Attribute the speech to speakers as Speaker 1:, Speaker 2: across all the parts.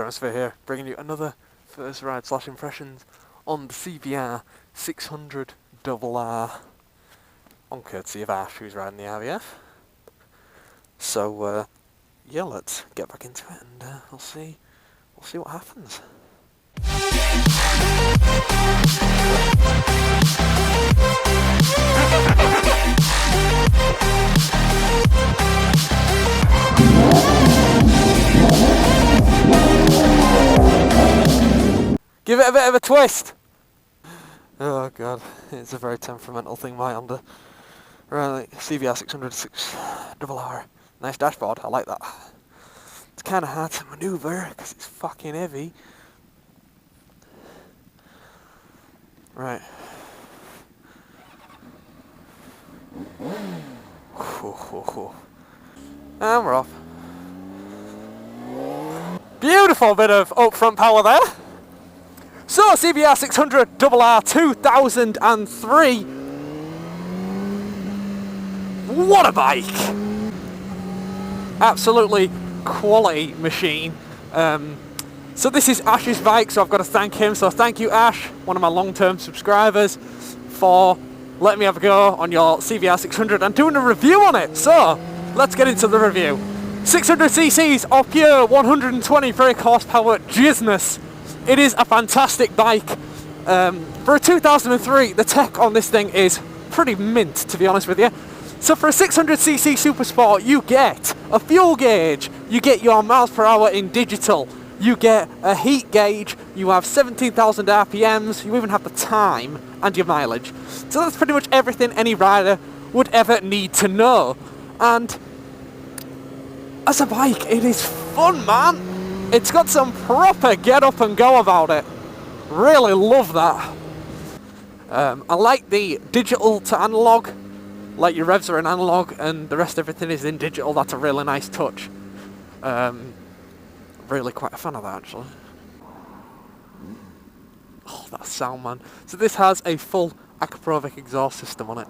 Speaker 1: Atmosphere here, bringing you another first ride / impressions on the CBR 600RR, on courtesy of Ash, who's riding the RVF. So, yeah, let's get back into it, and we'll see what happens. Give it a bit of a twist! Oh god, it's a very temperamental thing, my Honda. Right, CBR 600RR. Nice dashboard, I like that. It's kind of hard to manoeuvre because it's fucking heavy. Right. And we're off. Beautiful bit of up-front power there. So, CBR 600RR 2003. What a bike! Absolutely quality machine. So this is Ash's bike, so I've got to thank him. So thank you, Ash, one of my long-term subscribers, for letting me have a go on your CBR 600 and doing a review on it. So, let's get into the review. 600cc's of pure 120 brake horsepower jizness. It is a fantastic bike. For a 2003, the tech on this thing is pretty mint, to be honest with you. So for a 600cc Super Sport, you get a fuel gauge, you get your miles per hour in digital, you get a heat gauge, you have 17,000 RPMs, you even have the time and your mileage. So that's pretty much everything any rider would ever need to know. And as a bike, it is fun, man. It's got some proper get up and go about it. Really love that. I like the digital to analog. Like your revs are in analog and the rest everything is in digital. That's a really nice touch. Really quite a fan of that, actually. Oh, that sound, man. So this has a full Akrapovic exhaust system on it,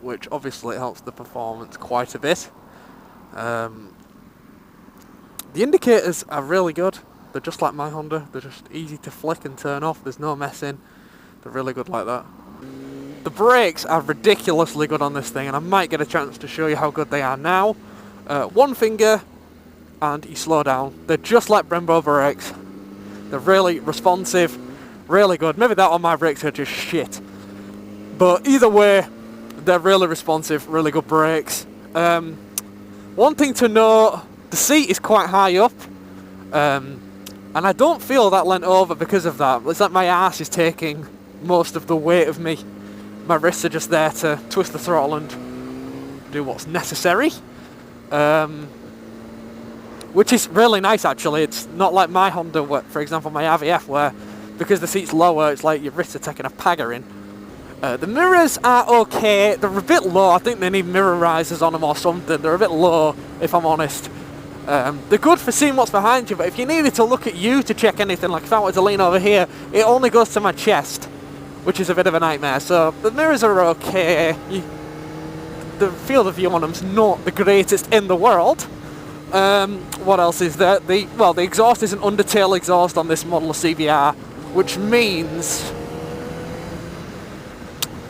Speaker 1: which obviously helps the performance quite a bit. The indicators are really good. They're just like my Honda. They're just easy to flick and turn off. There's no messing. They're really good like that. The brakes are ridiculously good on this thing, and I might get a chance to show you how good they are now. One finger and you slow down. They're just like Brembo brakes. They're really responsive, really good. Maybe that on my brakes are just shit. But either way, they're really responsive, really good brakes. One thing to note, the seat is quite high up. And I don't feel that lent over because of that. It's like my ass is taking most of the weight of me. My wrists are just there to twist the throttle and do what's necessary. Which is really nice, actually. It's not like my Honda, for example, my RVF, where because the seat's lower, it's like your wrists are taking a pagger in. The mirrors are okay. They're a bit low. I think they need mirror risers on them or something. They're a bit low, if I'm honest. They're good for seeing what's behind you, but if you needed to look at you to check anything, like if I wanted to lean over here, it only goes to my chest, which is a bit of a nightmare. So the mirrors are okay. The field of view on them's not the greatest in the world. What else is there? The exhaust is an undertail exhaust on this model of CBR, which means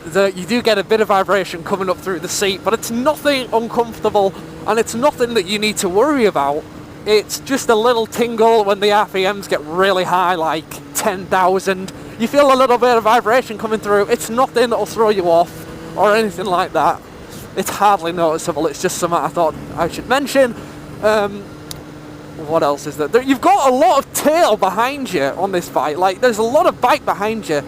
Speaker 1: that you do get a bit of vibration coming up through the seat, but it's nothing uncomfortable, and it's nothing that you need to worry about. It's just a little tingle when the RPMs get really high, like 10,000. You feel a little bit of vibration coming through. It's nothing that'll throw you off or anything like that. It's hardly noticeable. It's just something I thought I should mention. What else is there? You've got a lot of tail behind you on this bike. Like, there's a lot of bike behind you.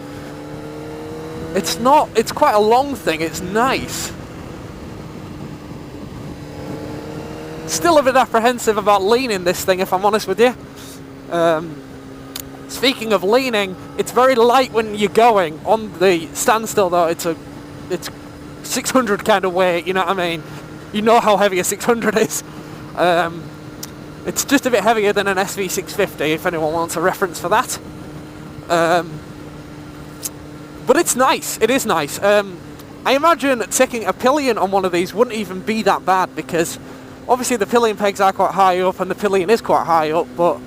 Speaker 1: It's quite a long thing. It's nice. Still a bit apprehensive about leaning this thing, if I'm honest with you. Speaking of leaning, it's very light when you're going. On the standstill, though, it's 600 kind of weight, you know what I mean? You know how heavy a 600 is. It's just a bit heavier than an SV650, if anyone wants a reference for that. But it's nice. It is nice. I imagine taking a pillion on one of these wouldn't even be that bad, because obviously the pillion pegs are quite high up and the pillion is quite high up, but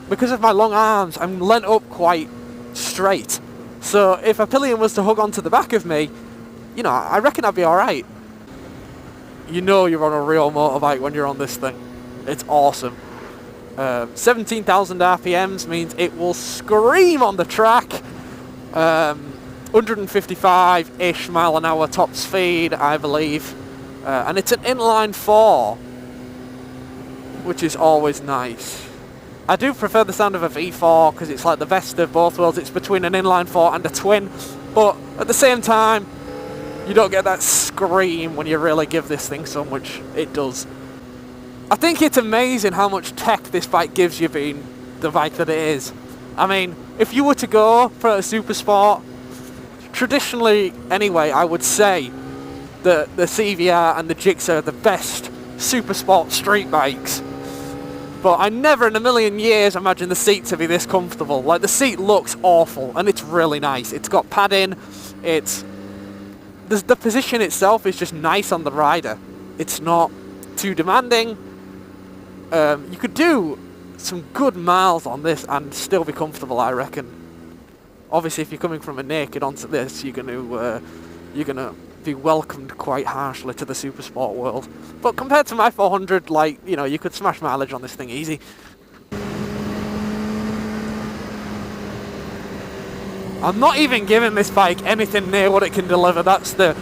Speaker 1: because of my long arms, I'm leant up quite straight. So if a pillion was to hug onto the back of me, you know, I reckon I'd be alright. You know you're on a real motorbike when you're on this thing. It's awesome. 17,000 RPMs means it will scream on the track. 155-ish mile an hour top speed, I believe. And it's an inline 4, which is always nice. I do prefer the sound of a V4 because it's like the best of both worlds. It's between an inline 4 and a twin, but at the same time, you don't get that scream when you really give this thing so much. It does. I think it's amazing how much tech this bike gives you being the bike that it is. I mean, if you were to go for a super sport, traditionally anyway, I would say that the CBR and the Gixxer are the best super sport street bikes. But I never in a million years imagined the seat to be this comfortable. Like, the seat looks awful and it's really nice. It's got padding, the position itself is just nice on the rider. It's not too demanding. You could do some good miles on this and still be comfortable, I reckon. Obviously, if you're coming from a naked onto this, you're gonna be welcomed quite harshly to the super sport world. But compared to my 400, like, you know, you could smash mileage on this thing easy. I'm not even giving this bike anything near what it can deliver. That's the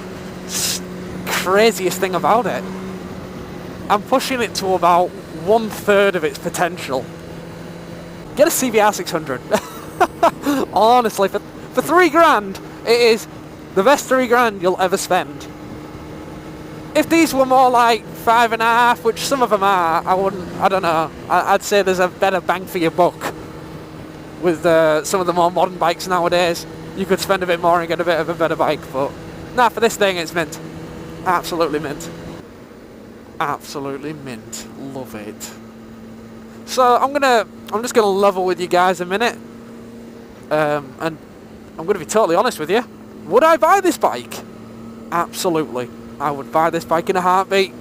Speaker 1: craziest thing about it. I'm pushing it to about 1/3 of its potential. Get a CBR 600. Honestly, for £3 it is the best £3 you'll ever spend. If these were more like 5.5, which some of them are, I don't know. I'd say there's a better bang for your buck with some of the more modern bikes nowadays. You could spend a bit more and get a bit of a better bike, but nah, for this thing it's mint. Absolutely mint. Absolutely mint. Love it. So I'm just gonna level with you guys a minute, and I'm gonna be totally honest with you. Would I buy this bike? Absolutely. I would buy this bike in a heartbeat.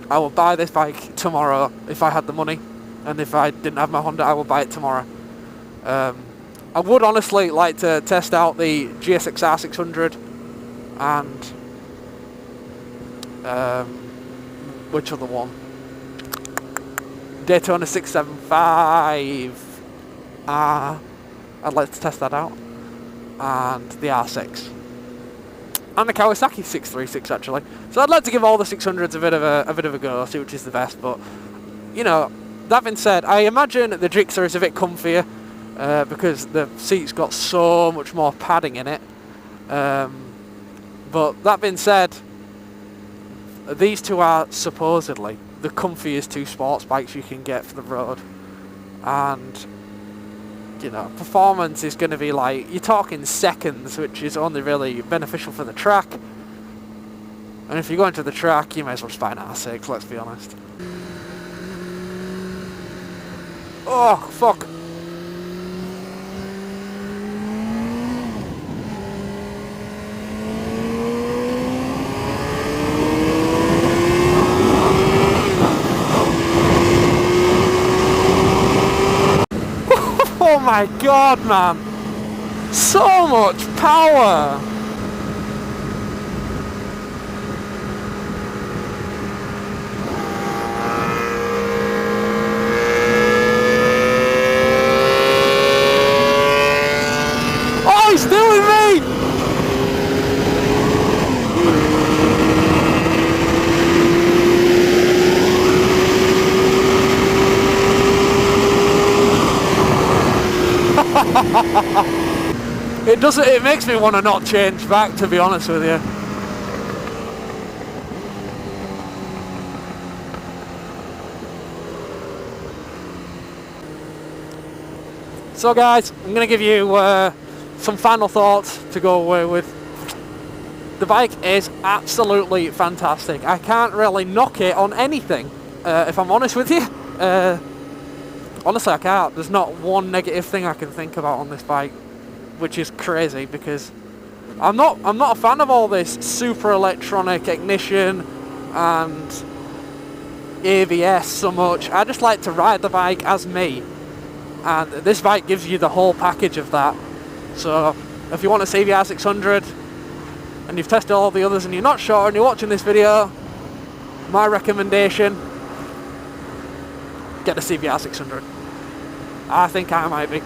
Speaker 1: I would buy this bike tomorrow if I had the money, and if I didn't have my Honda, I would buy it tomorrow. I would honestly like to test out the GSXR 600 and which other one? Daytona 675. I'd like to test that out. And the R6. And the Kawasaki 636 actually. So I'd like to give all the 600s a bit of a go, see which is the best. But you know, that being said, I imagine the Gixxer is a bit comfier because the seat's got so much more padding in it. But that being said, these two are supposedly the comfiest two sports bikes you can get for the road. And you know, performance is going to be like, you're talking seconds, which is only really beneficial for the track. And if you're going to the track, you may as well just buy an R6, let's be honest. Oh, fuck. Oh my god, man! So much power! Oh, he's still with me! It makes me want to not change back, to be honest with you. So guys, I'm going to give you some final thoughts to go away with. The bike is absolutely fantastic. I can't really knock it on anything, if I'm honest with you. Honestly, I can't. There's not one negative thing I can think about on this bike, which is crazy because I'm not a fan of all this super electronic ignition and ABS so much. I just like to ride the bike as me, and this bike gives you the whole package of that. So if you want a CBR 600 and you've tested all the others and you're not sure and you're watching this video, my recommendation, get a CBR 600. I think I might be.